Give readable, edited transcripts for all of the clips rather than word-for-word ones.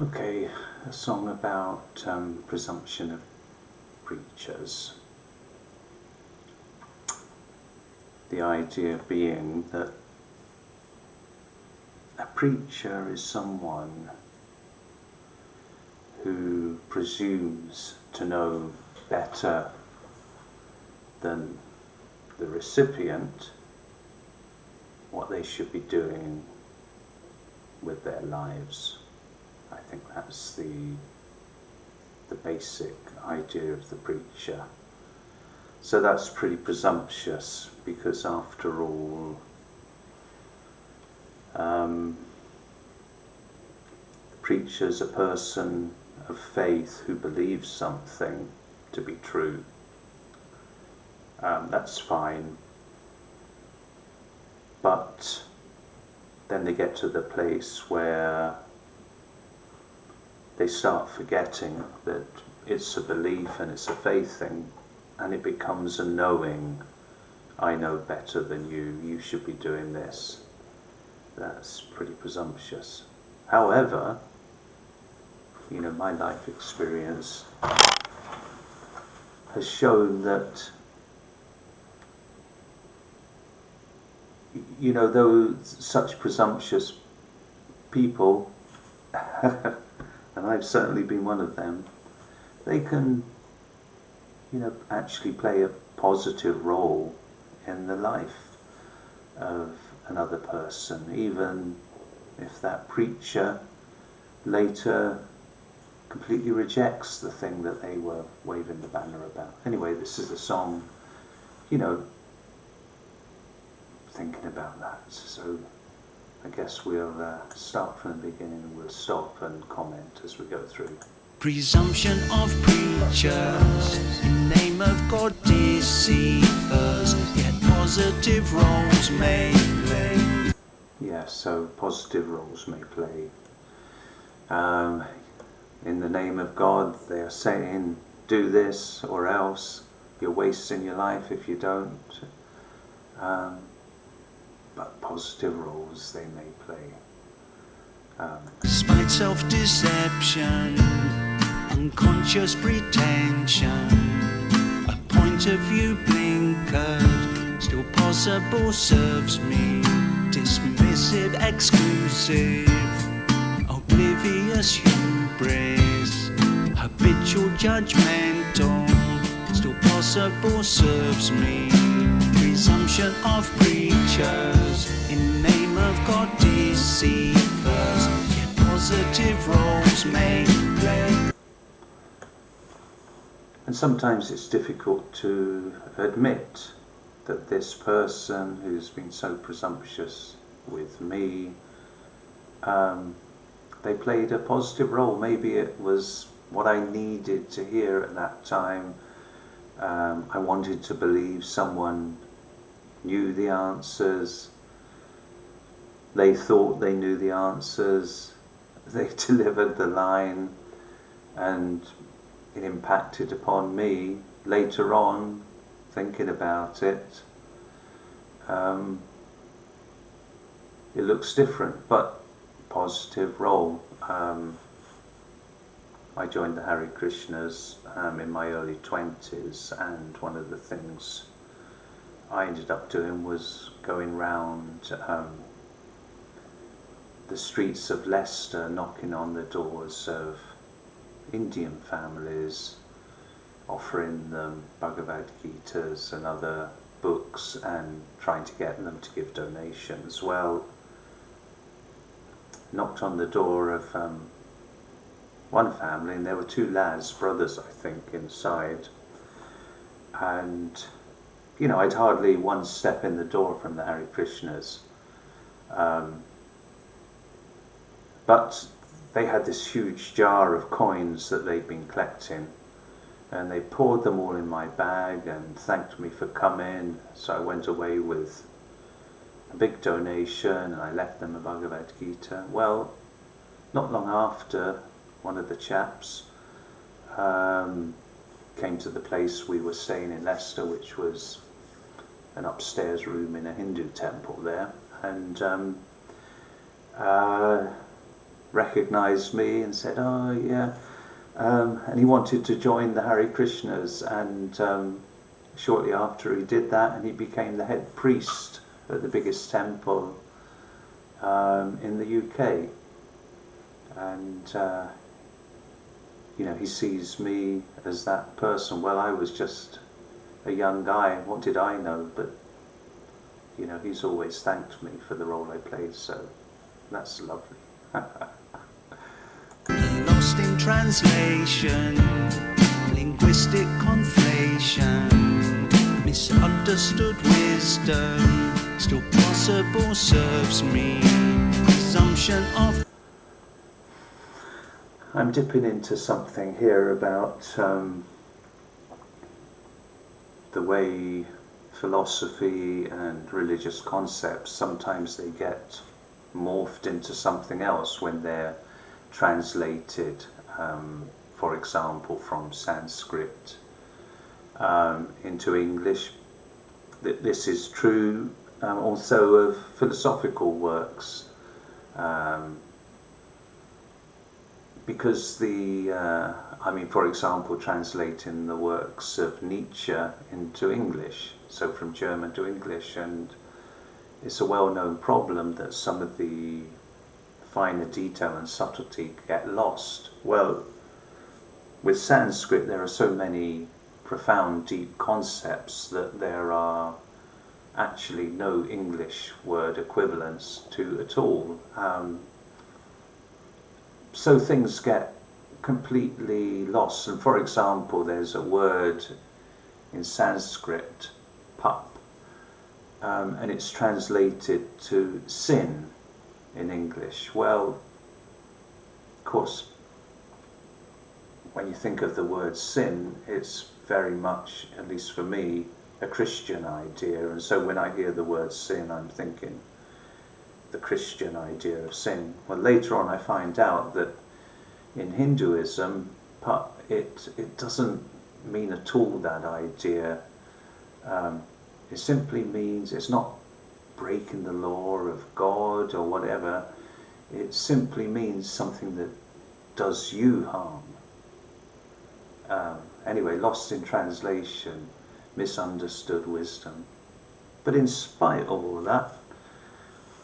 Okay, a song about Presumption of Preachers. The idea being that a preacher is someone who presumes to know better than the recipient what they should be doing with their lives. I think that's the basic idea of the preacher. So that's pretty presumptuous, because after all, the preacher's a person of faith who believes something to be true. That's fine. But then they get to the place where they start forgetting that it's a belief and it's a faith thing, and it becomes a knowing. I know better than you should be doing this. That's pretty presumptuous. However, my life experience has shown that, though such presumptuous people, and I've certainly been one of them, they can, actually play a positive role in the life of another person, even if that preacher later completely rejects the thing that they were waving the banner about. Anyway, this is a song, thinking about that. So I guess we'll start from the beginning and we'll stop and comment as we go through. Presumption of preachers, in name of God deceivers, yet positive roles may play. Yeah, so positive roles may play. In the name of God, they are saying, do this or else, you're wasting your life if you don't. But positive roles they may play. Despite self-deception, unconscious pretension, a point of view blinkered, still possible serves me. Dismissive, exclusive, oblivious hubris, habitual, judgemental, still possible serves me. Presumption of preachers, in name of God deceivers, yet positive roles may play. And sometimes it's difficult to admit that this person who's been so presumptuous with me, they played a positive role. Maybe it was what I needed to hear at that time. I wanted to believe someone knew the answers. They thought they knew the answers. They delivered the line, and it impacted upon me later on, thinking about it. It looks different, but positive role. I joined the Hare Krishnas in my early 20s, and one of the things I ended up doing was going round the streets of Leicester, knocking on the doors of Indian families, offering them Bhagavad Gitas and other books and trying to get them to give donations. Well, knocked on the door of one family, and there were two lads, brothers I think, inside, and I'd hardly one step in the door from the Hare Krishnas, but they had this huge jar of coins that they'd been collecting, and they poured them all in my bag and thanked me for coming. So I went away with a big donation, and I left them a Bhagavad Gita. Well, not long after, one of the chaps came to the place we were staying in Leicester, which was an upstairs room in a Hindu temple there, and recognised me and said, "Oh yeah," and he wanted to join the Hare Krishnas, and shortly after he did that, and he became the head priest at the biggest temple in the UK, and he sees me as that person. Well, I was just a young guy, what did I know? But he's always thanked me for the role I played, so that's lovely. Lost in translation, linguistic conflation, misunderstood wisdom, still possible serves me. Presumption of... I'm dipping into something here about the way philosophy and religious concepts, sometimes they get morphed into something else when they're translated, for example, from Sanskrit into English. This is true also of philosophical works, because for example, translating the works of Nietzsche into English, so from German to English, and it's a well-known problem that some of the finer detail and subtlety get lost. Well, with Sanskrit there are so many profound, deep concepts that there are actually no English word equivalents to at all. So things get completely lost. And for example, there's a word in Sanskrit, pap, and it's translated to sin in English. Well, of course, when you think of the word sin, it's very much, at least for me, a Christian idea. And so when I hear the word sin, I'm thinking the Christian idea of sin. Well, later on I find out that in Hinduism, it doesn't mean at all that idea. It simply means, it's not breaking the law of God or whatever. It simply means something that does you harm. Anyway, lost in translation, misunderstood wisdom. But in spite of all that,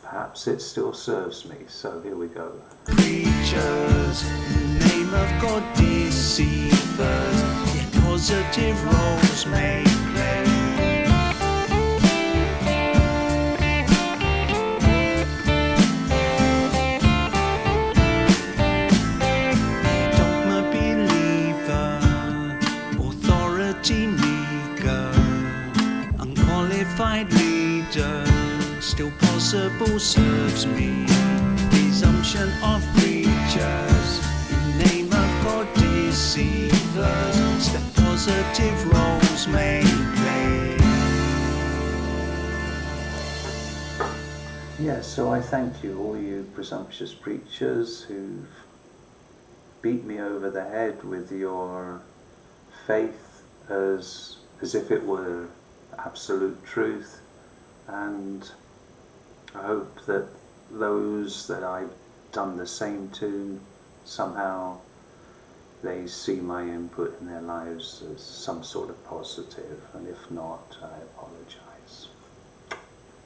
perhaps it still serves me. So here we go. Preachers, in the name of God, deceivers, yet positive roles may play. Dogma believer, authority meagre, unqualified leader, still possible serves me. Presumption of preachers, in the name of God, deceivers, step positive roles may play. Yes, so I thank you, all you presumptuous preachers who've beat me over the head with your faith as if it were absolute truth, and I hope that those that I've done the same to, somehow they see my input in their lives as some sort of positive, and if not, I apologize.